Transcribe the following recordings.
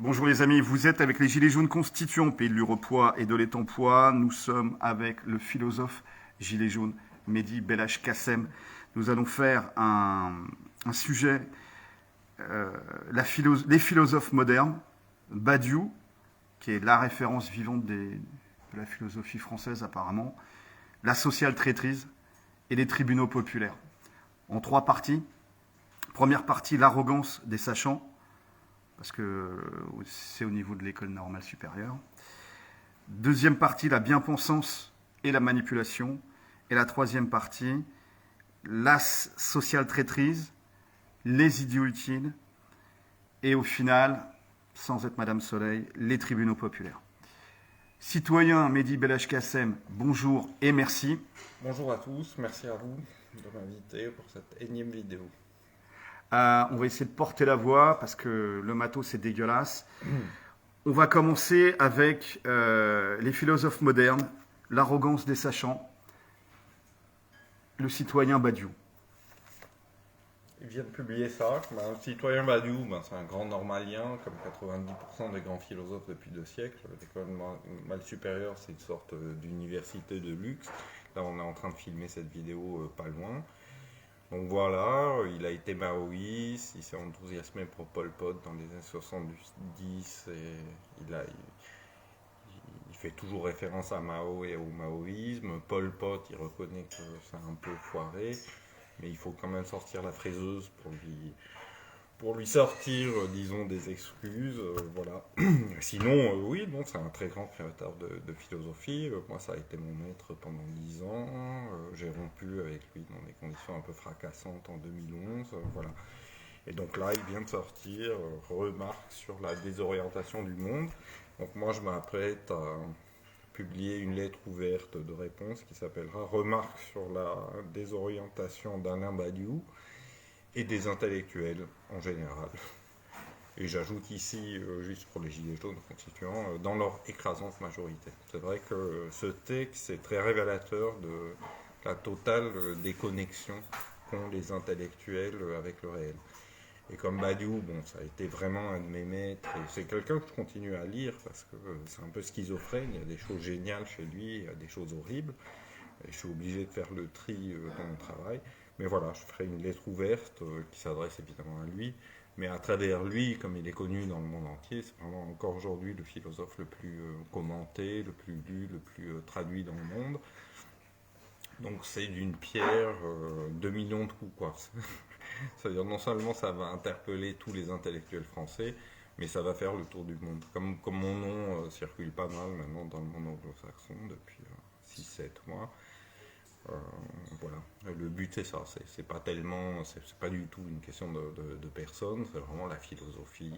Bonjour les amis, vous êtes avec les Gilets jaunes constituants, pays de l'Urepoix et de l'Étampois. Nous sommes avec le philosophe Gilet jaune, Mehdi Belhach Kassem. Nous allons faire un sujet, les philosophes modernes, Badiou, qui est la référence vivante de la philosophie française apparemment, la sociale traîtrise et les tribunaux populaires. En trois parties. Première partie, l'arrogance des sachants, parce que c'est au niveau de l'école normale supérieure. Deuxième partie, la bien-pensance et la manipulation. Et la troisième partie, la sociale traîtrise, les idiots utiles, et au final, sans être Madame Soleil, les tribunaux populaires. Citoyen Mehdi Belhach Kassem, bonjour et merci. Bonjour à tous, merci à vous de m'inviter pour cette énième vidéo. On va essayer de porter la voix parce que le matos c'est dégueulasse. On va commencer avec les philosophes modernes, l'arrogance des sachants, le citoyen Badiou. Il vient de publier ça. Un citoyen Badiou, c'est un grand normalien, comme 90% des grands philosophes depuis 2 siècles. L'école normale supérieure, c'est une sorte d'université de luxe. Là, on est en train de filmer cette vidéo pas loin. Donc voilà, il a été maoïste, il s'est enthousiasmé pour Pol Pot dans les années 70 et il fait toujours référence à Mao et au maoïsme. Pol Pot, il reconnaît que c'est un peu foiré, mais il faut quand même sortir la fraiseuse pour lui sortir, disons, des excuses, voilà. Sinon, oui, bon, c'est un très grand créateur de philosophie. Moi, ça a été mon maître pendant 10 ans. J'ai rompu avec lui dans des conditions un peu fracassantes en 2011, voilà. Et donc là, il vient de sortir Remarques sur la désorientation du monde. Donc moi, je m'apprête à publier une lettre ouverte de réponse qui s'appellera Remarques sur la désorientation d'Alain Badiou et des intellectuels en général. Et j'ajoute ici, juste pour les Gilets jaunes constituants, dans leur écrasante majorité. C'est vrai que ce texte est très révélateur de la totale déconnexion qu'ont les intellectuels avec le réel. Et comme Badiou, bon, ça a été vraiment un de mes maîtres, et c'est quelqu'un que je continue à lire, parce que c'est un peu schizophrène, il y a des choses géniales chez lui, il y a des choses horribles, et je suis obligé de faire le tri dans mon travail. Mais voilà, je ferai une lettre ouverte qui s'adresse évidemment à lui, mais à travers lui, comme il est connu dans le monde entier, c'est vraiment encore aujourd'hui le philosophe le plus commenté, le plus lu, le plus traduit dans le monde. Donc c'est d'une pierre 2 millions de coups, quoi. C'est-à-dire non seulement ça va interpeller tous les intellectuels français, mais ça va faire le tour du monde. Comme mon nom circule pas mal maintenant dans le monde anglo-saxon depuis 6-7 mois. Voilà, le but c'est ça, c'est pas tellement, c'est pas du tout une question de personne, c'est vraiment la philosophie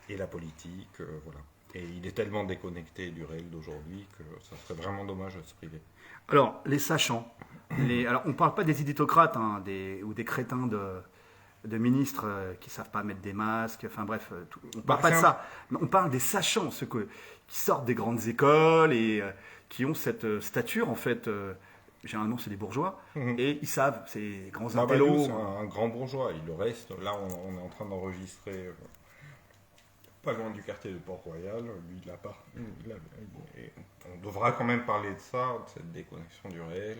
et la politique, voilà. Et il est tellement déconnecté du réel d'aujourd'hui que ça serait vraiment dommage de se priver. Alors, les sachants, alors on ne parle pas des idiotocrates ou des crétins de ministres qui ne savent pas mettre des masques, enfin bref, on ne parle pas de ça. Mais on parle des sachants, ceux qui sortent des grandes écoles et qui ont cette stature en fait. Généralement, c'est des bourgeois, et ils savent, c'est grands intellos. C'est un grand bourgeois, il le reste. Là, on est en train d'enregistrer pas loin du quartier de Port-Royal. Lui, on devra quand même parler de ça, de cette déconnexion du réel,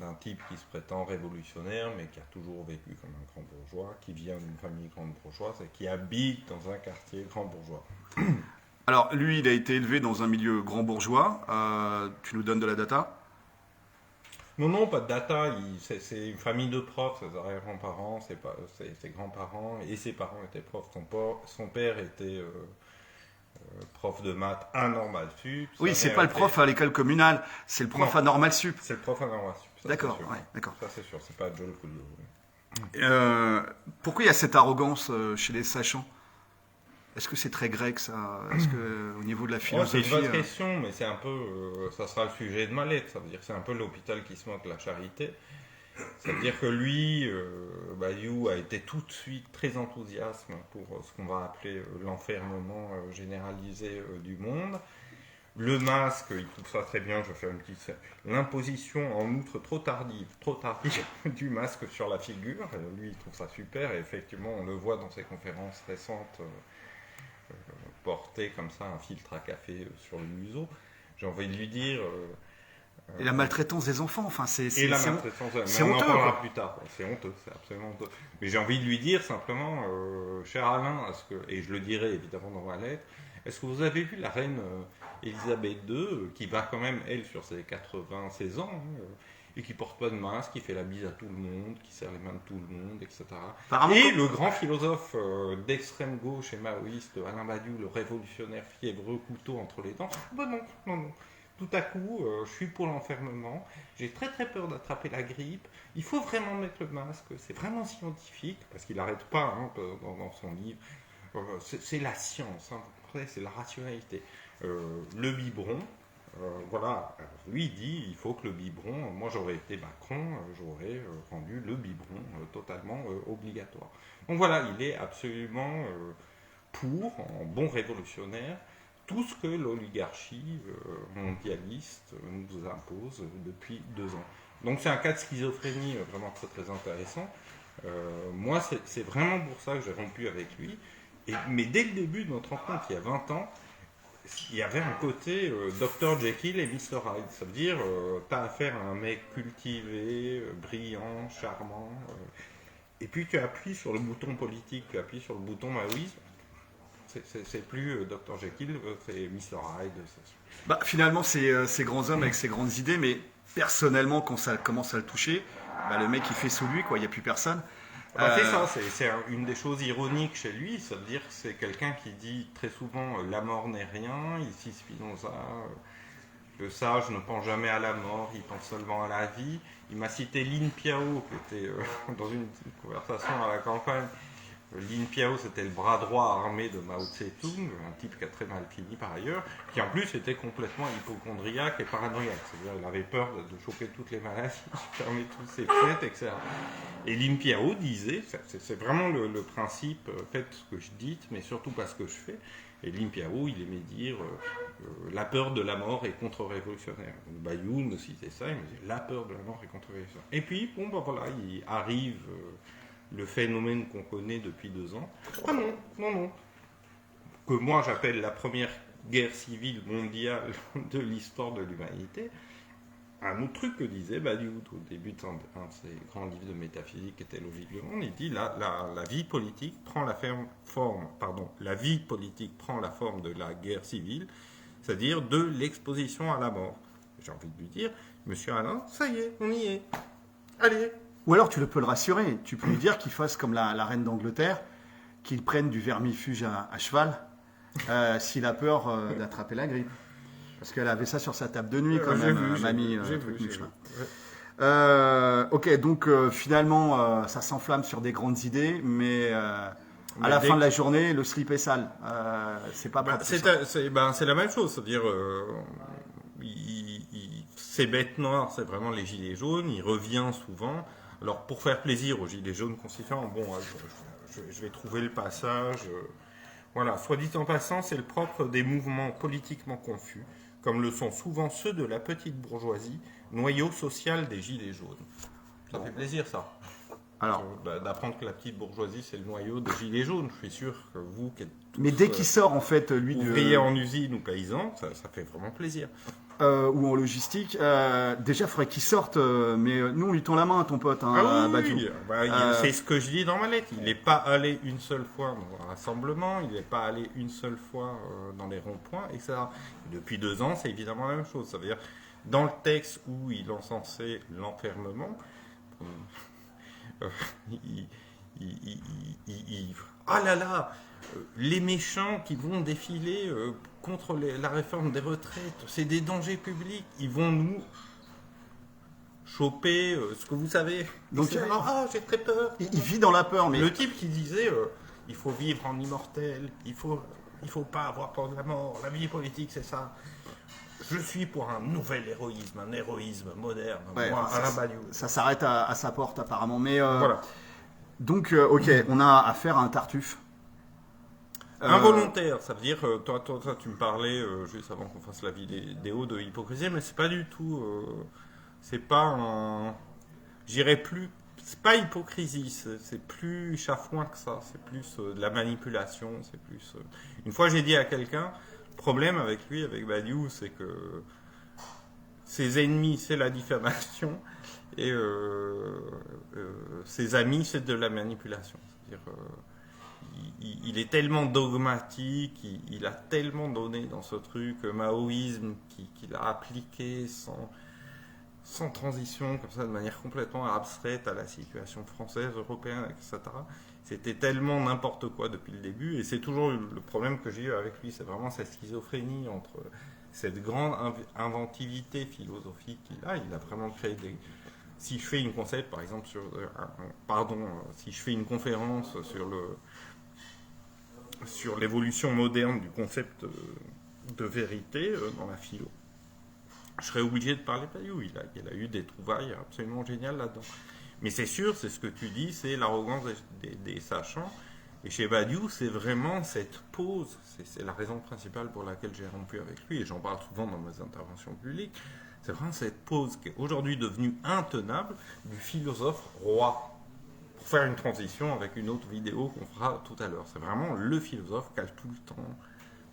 d'un type qui se prétend révolutionnaire, mais qui a toujours vécu comme un grand bourgeois, qui vient d'une famille grande bourgeoise et qui habite dans un quartier grand bourgeois. Alors, lui, il a été élevé dans un milieu grand bourgeois. Tu nous donnes de la data ? Non, pas de data. C'est une famille de profs, ses arrière-grands-parents, ses grands-parents et ses parents étaient profs. Son père était prof de maths à Normal Sup. Oui, c'est pas le prof à l'école communale, c'est le prof à Normal Sup. C'est le prof à Normal Sup. D'accord, ouais, d'accord. Ça c'est sûr, c'est pas Joel Couliot. Pourquoi il y a cette arrogance chez les sachants ? Est-ce que c'est très grec ça ? Est-ce que au niveau de la philosophie c'est une bonne question, mais c'est un peu, ça sera le sujet de ma lettre. Ça veut dire que c'est un peu l'hôpital qui se moque de la charité. Ça veut dire que lui, Badiou, a été tout de suite très enthousiaste pour ce qu'on va appeler l'enfermement généralisé du monde. Le masque, il trouve ça très bien, je fais un petit... L'imposition en outre trop tardive du masque sur la figure, lui il trouve ça super, et effectivement on le voit dans ses conférences récentes, porter comme ça un filtre à café sur le museau. J'ai envie de lui dire... Et la maltraitance des enfants, enfin, c'est maltraitance, c'est on en honteux, parlera quoi. plus tard, c'est honteux, c'est absolument honteux. Mais j'ai envie de lui dire simplement, cher Alain, et je le dirai évidemment dans ma lettre, est-ce que vous avez vu la reine Elisabeth II, qui va quand même, elle, sur ses 96 ans, et qui porte pas de masque, qui fait la bise à tout le monde, qui serre les mains de tout le monde, etc. Apparemment, Et le grand philosophe d'extrême gauche et maoïste, Alain Badiou, le révolutionnaire fiévreux, couteau entre les dents, ben non, non, non. Tout à coup, je suis pour l'enfermement, j'ai très très peur d'attraper la grippe, il faut vraiment mettre le masque, c'est vraiment scientifique, parce qu'il n'arrête pas dans son livre, c'est la science, hein, vous comprenez, c'est la rationalité. Le biberon, voilà, lui il dit il faut que le biberon, moi j'aurais été Macron, j'aurais rendu le biberon totalement obligatoire. Donc voilà, il est absolument pour, en bon révolutionnaire, tout ce que l'oligarchie mondialiste nous impose depuis 2 ans. Donc c'est un cas de schizophrénie vraiment très très intéressant. Moi c'est vraiment pour ça que j'ai rompu avec lui. Mais dès le début de notre rencontre, il y a 20 ans, il y avait un côté Dr Jekyll et Mr Hyde. Ça veut dire, tu as affaire à un mec cultivé, brillant, charmant, et puis tu appuies sur le bouton politique, tu appuies sur le bouton maoïsme. C'est plus Dr Jekyll, c'est Mr Hyde. bah, finalement, ces grands hommes avec ces grandes idées, mais personnellement, quand ça commence à le toucher, bah, le mec il fait sous lui, quoi, il n'y a plus personne. Bah, c'est ça, c'est une des choses ironiques chez lui, ça veut dire que c'est quelqu'un qui dit très souvent la mort n'est rien, ici Spinoza, le sage ne pense jamais à la mort, il pense seulement à la vie. Il m'a cité Lin Piao, qui était dans une conversation à la campagne. Lin Piao, c'était le bras droit armé de Mao Tse-tung, un type qui a très mal fini par ailleurs, qui en plus était complètement hypochondriaque et paranoïaque. C'est-à-dire qu'il avait peur de choper toutes les maladies, de fermer tous ses fêtes, etc. Et Lin Piao disait, c'est vraiment le principe, faites ce que je dis, mais surtout pas ce que je fais. Et Lin Piao, il aimait dire la peur de la mort est contre-révolutionnaire. Bayou me citait ça, il me disait la peur de la mort est contre-révolutionnaire. Et puis, bon, ben voilà, il arrive le phénomène qu'on connaît depuis 2 ans. Ah non, non, non. Que moi j'appelle la première guerre civile mondiale de l'histoire de l'humanité. Un autre truc que disait Badiou au début d'un de ses grands livres de métaphysique qui était Logique du monde, il dit la vie politique prend la vie politique prend la forme de la guerre civile, c'est-à-dire de l'exposition à la mort. J'ai envie de lui dire, monsieur Alain, ça y est, on y est. Allez. Ou alors tu peux le rassurer, tu peux lui dire qu'il fasse comme la reine d'Angleterre, qu'il prenne du vermifuge à cheval s'il a peur d'attraper la grippe. Parce qu'elle avait ça sur sa table de nuit quand même, mamie. J'ai vu. Ok, donc finalement ça s'enflamme sur des grandes idées, mais à la fin de la journée, le slip est sale. C'est pas propre, c'est la même chose, c'est-à-dire ces bêtes noires, c'est vraiment les gilets jaunes, il revient souvent. Alors pour faire plaisir aux gilets jaunes constituants, bon, je vais trouver le passage. Voilà, soit dit en passant, c'est le propre des mouvements politiquement confus, comme le sont souvent ceux de la petite bourgeoisie, noyau social des gilets jaunes. Ça fait plaisir, ça. Alors, d'apprendre que la petite bourgeoisie, c'est le noyau des gilets jaunes. Je suis sûr que vous, qui êtes tous, mais dès qu'il sort, en fait, lui, ouvriers en usine ou paysans, ça fait vraiment plaisir. Ou en logistique, déjà, il faudrait qu'il sorte, mais nous, on lui tend la main, ton pote. Hein, oui. C'est ce que je dis dans ma lettre. Il n'est pas allé une seule fois dans un rassemblement, il n'est pas allé une seule fois dans les ronds-points, etc. Depuis 2 ans, c'est évidemment la même chose. Ça veut dire, dans le texte où il encensait l'enfermement, ah là là, les méchants qui vont défiler contre la réforme des retraites, c'est des dangers publics, ils vont nous choper ce que vous savez. Donc j'ai très peur. Il vit dans la peur, mais le type qui disait il faut vivre en immortel, il faut pas avoir peur de la mort, la vie politique c'est ça. Je suis pour un nouvel héroïsme, un héroïsme moderne. Ouais, moi, Alain Badiou. Ça s'arrête à sa porte apparemment, mais voilà. Donc ok, on a affaire à un Tartuffe. Involontaire, ça veut dire, toi, tu me parlais juste avant qu'on fasse la vidéo de hypocrisie, mais c'est pas du tout, c'est pas un, j'irais plus, c'est pas hypocrisie, c'est plus chafouin que ça, c'est plus de la manipulation, c'est plus. Une fois j'ai dit à quelqu'un, le problème avec lui, avec Badiou, c'est que ses ennemis, c'est la diffamation, et ses amis, c'est de la manipulation. C'est-à-dire, il est tellement dogmatique, il a tellement donné dans ce truc maoïsme qu'il a appliqué sans transition, comme ça, de manière complètement abstraite à la situation française, européenne, etc. C'était tellement n'importe quoi depuis le début, et c'est toujours le problème que j'ai eu avec lui, c'est vraiment cette schizophrénie entre cette grande inventivité philosophique qu'il a. Il a vraiment créé des... Si je fais une concept, par exemple, si je fais une conférence sur l'évolution moderne du concept de vérité dans la philo, je serais obligé de parler de Badiou. Il a eu des trouvailles absolument géniales là-dedans. Mais c'est sûr, c'est ce que tu dis, c'est l'arrogance des sachants. Et chez Badiou, c'est vraiment cette pause, c'est la raison principale pour laquelle j'ai rompu avec lui, et j'en parle souvent dans mes interventions publiques, c'est vraiment cette pause qui est aujourd'hui devenue intenable du philosophe roi. Pour faire une transition avec une autre vidéo qu'on fera tout à l'heure. C'est vraiment le philosophe qui a tout le temps,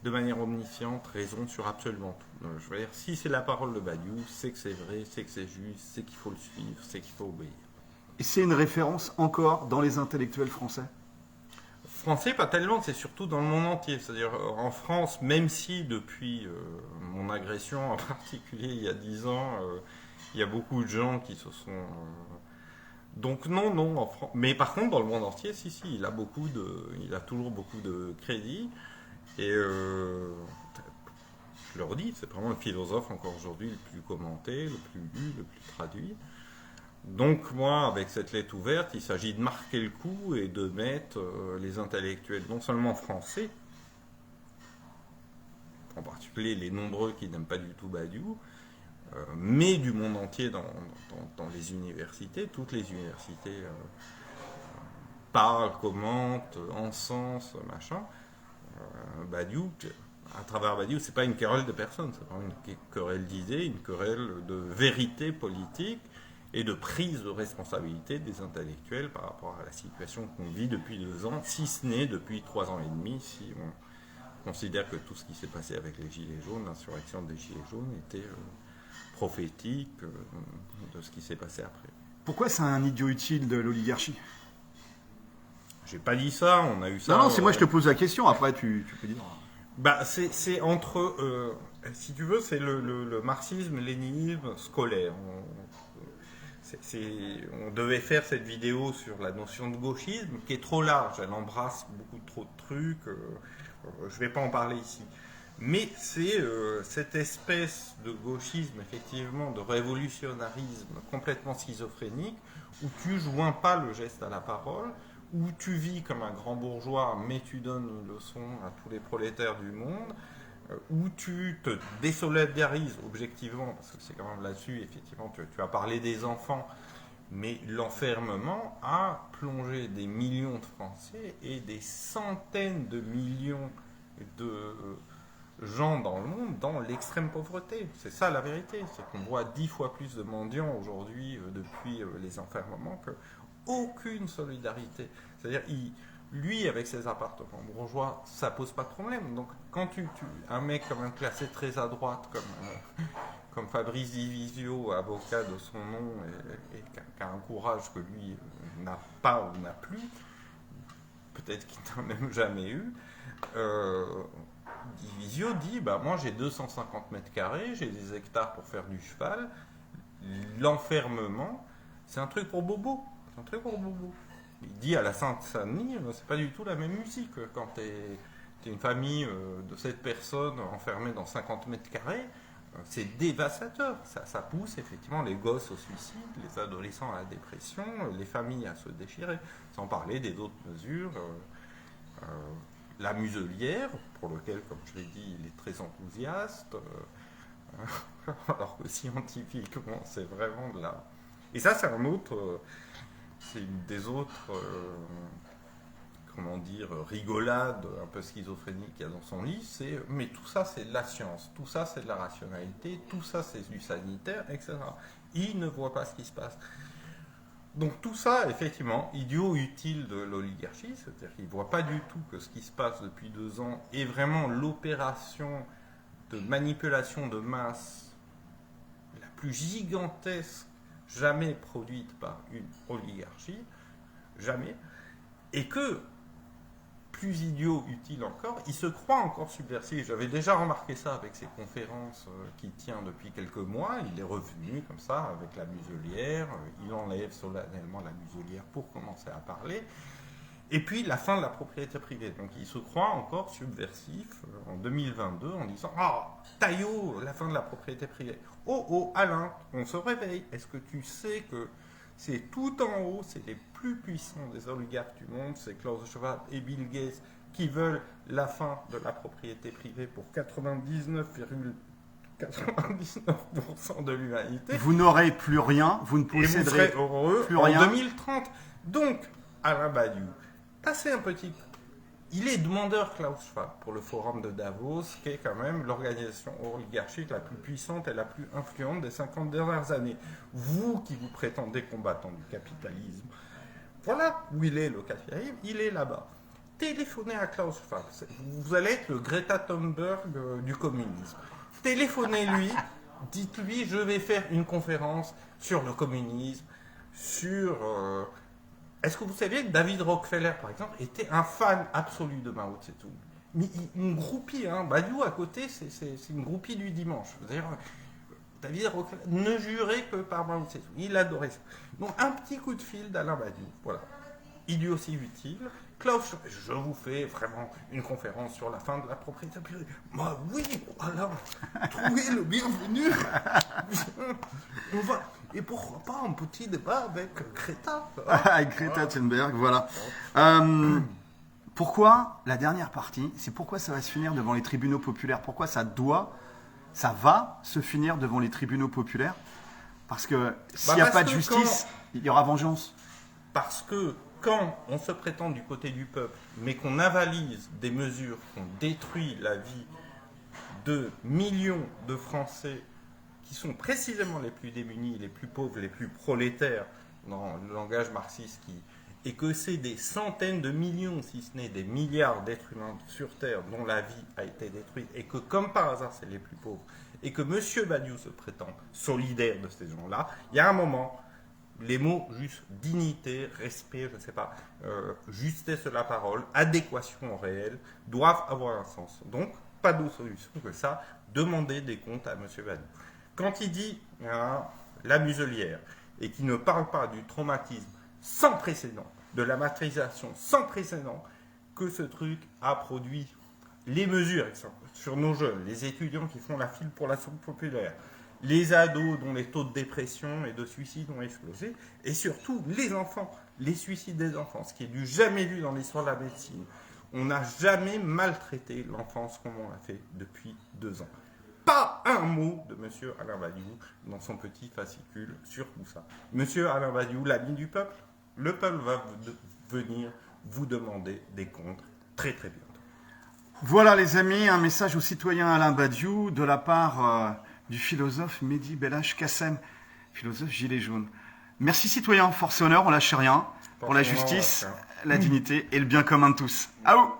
de manière omnisciente, raison sur absolument tout. Je veux dire, si c'est la parole de Badiou, c'est que c'est vrai, c'est que c'est juste, c'est qu'il faut le suivre, c'est qu'il faut obéir. Et c'est une référence encore dans les intellectuels français? Français, pas tellement, c'est surtout dans le monde entier. C'est-à-dire en France, même si depuis mon agression en particulier il y a 10 ans, il y a beaucoup de gens qui se sont... Donc non, en France. Mais par contre, dans le monde entier, si, il a toujours beaucoup de crédit. Et je le redis, c'est vraiment le philosophe encore aujourd'hui le plus commenté, le plus lu, le plus traduit. Donc moi, avec cette lettre ouverte, il s'agit de marquer le coup et de mettre les intellectuels, non seulement français, en particulier les nombreux qui n'aiment pas du tout Badiou, mais du monde entier dans les universités. Toutes les universités parlent, commentent, encensent, machin. Badiou, à travers Badiou, c'est pas une querelle de personnes, c'est vraiment une querelle d'idées, une querelle de vérité politique et de prise de responsabilité des intellectuels par rapport à la situation qu'on vit depuis 2 ans, si ce n'est depuis 3 ans et demi, si on considère que tout ce qui s'est passé avec les Gilets jaunes, l'insurrection des Gilets jaunes, était prophétique de ce qui s'est passé après. Pourquoi c'est un idiot utile de l'oligarchie? J'ai pas dit ça, on a eu ça... Non, c'est moi je te pose la question, après tu peux dire... Bah, c'est entre... si tu veux, c'est le marxisme-léninisme scolaire. On devait faire cette vidéo sur la notion de gauchisme, qui est trop large, elle embrasse beaucoup trop de trucs, je ne vais pas en parler ici. Mais c'est cette espèce de gauchisme, effectivement, de révolutionnarisme complètement schizophrénique, où tu joins pas le geste à la parole, où tu vis comme un grand bourgeois, mais tu donnes une leçon à tous les prolétaires du monde, où tu te désolidarises objectivement, parce que c'est quand même là-dessus, effectivement, tu as parlé des enfants, mais l'enfermement a plongé des millions de Français et des centaines de millions de gens dans le monde dans l'extrême pauvreté. C'est ça la vérité, c'est qu'on voit 10 fois plus de mendiants aujourd'hui depuis les enfermements que aucune solidarité. C'est-à-dire, lui, avec ses appartements bourgeois, ça pose pas de problème. Donc, quand un mec comme un classé très à droite, comme Fabrice Divisio, avocat de son nom, et qui a un courage que lui n'a pas ou n'a plus, peut-être qu'il n'en a même jamais eu, Divisio dit, bah, moi j'ai 250 mètres carrés, j'ai des hectares pour faire du cheval, l'enfermement, c'est un truc pour bobo. C'est un truc pour bobo. Il dit à la Sainte-Saint-Denis, c'est pas du tout la même musique quand t'es une famille de 7 personnes enfermées dans 50 mètres carrés, c'est dévastateur. Ça pousse effectivement les gosses au suicide, les adolescents à la dépression, les familles à se déchirer, sans parler des autres mesures. La muselière, pour lequel, comme je l'ai dit, il est très enthousiaste, alors que scientifiquement, c'est vraiment de la... Et ça, c'est un autre... c'est une des autres rigolade, un peu schizophrénique qu'il y a dans son livre, c'est mais tout ça c'est de la science, tout ça c'est de la rationalité, tout ça c'est du sanitaire, etc. Il ne voit pas ce qui se passe. Donc tout ça, effectivement, idiot utile de l'oligarchie, c'est-à-dire qu'il ne voit pas du tout que ce qui se passe depuis 2 ans est vraiment l'opération de manipulation de masse la plus gigantesque jamais produite par une oligarchie, jamais, et que, plus idiot utile encore, il se croit encore subversif. J'avais déjà remarqué ça avec ses conférences qu'il tient depuis quelques mois. Il est revenu comme ça avec la muselière, il enlève solennellement la muselière pour commencer à parler. Et puis la fin de la propriété privée. Donc il se croit encore subversif en 2022 en disant « Ah, Taillot, la fin de la propriété privée. Oh, oh, Alain, on se réveille. Est-ce que tu sais que c'est tout en haut, c'est les plus puissants des oligarques du monde, c'est Klaus Schwab et Bill Gates qui veulent la fin de la propriété privée pour 99,99% de l'humanité. Vous n'aurez plus rien, vous ne posséderez plus rien. En 2030. Donc, Alain Badiou, passez un petit... Il est demandeur, Klaus Schwab, pour le forum de Davos, qui est quand même l'organisation oligarchique la plus puissante et la plus influente des 50 dernières années. Vous qui vous prétendez combattant du capitalisme, voilà où il est, le capitalisme, il est là-bas. Téléphonez à Klaus Schwab. Vous allez être le Greta Thunberg du communisme. Téléphonez-lui, dites-lui, je vais faire une conférence sur le communisme, sur... Est-ce que vous saviez que David Rockefeller, par exemple, était un fan absolu de Mao Tse-tung? Mais une groupie, hein. Badiou à côté, c'est une groupie du dimanche. C'est-à-dire, David Rockefeller ne jurait que par Mao Tse-tung. Il adorait ça. Donc un petit coup de fil d'Alain Badiou. Voilà. Idiot aussi utile. Klaus, je vous fais vraiment une conférence sur la fin de la propriété privée. Bah oui, Alain, trouvez le bienvenu. On va... Et pourquoi pas un petit débat avec Greta? Avec Greta Thunberg, voilà. Pourquoi, la dernière partie, c'est pourquoi ça va se finir devant les tribunaux populaires. Pourquoi ça va se finir devant les tribunaux populaires? Parce que s'il n'y a pas de justice, il y aura vengeance. Parce que quand on se prétend du côté du peuple, mais qu'on avalise des mesures qui ont détruit la vie de millions de Français qui sont précisément les plus démunis, les plus pauvres, les plus prolétaires, dans le langage marxiste, et que c'est des centaines de millions, si ce n'est des milliards d'êtres humains sur Terre dont la vie a été détruite, et que comme par hasard c'est les plus pauvres, et que M. Badiou se prétend solidaire de ces gens-là, il y a un moment, les mots juste dignité, respect, je ne sais pas, justesse de la parole, adéquation au réel, doivent avoir un sens. Donc, pas d'autre solution que ça, demander des comptes à M. Badiou. Quand il dit la muselière et qu'il ne parle pas du traumatisme sans précédent, de la martyrisation sans précédent que ce truc a produit, les mesures sur nos jeunes, les étudiants qui font la file pour la santé populaire, les ados dont les taux de dépression et de suicide ont explosé, et surtout les enfants, les suicides des enfants, ce qui est du jamais vu dans l'histoire de la médecine. On n'a jamais maltraité l'enfance comme on l'a fait depuis 2 ans. Pas un mot de M. Alain Badiou dans son petit fascicule sur tout ça. M. Alain Badiou, l'ami du peuple, le peuple va venir vous demander des comptes très très bientôt. Voilà les amis, un message au citoyen Alain Badiou de la part du philosophe Mehdi Belhach Kassem, philosophe gilet jaune. Merci citoyen, force et honneur, on lâche rien, pour la justice, la dignité et le bien commun de tous. À vous.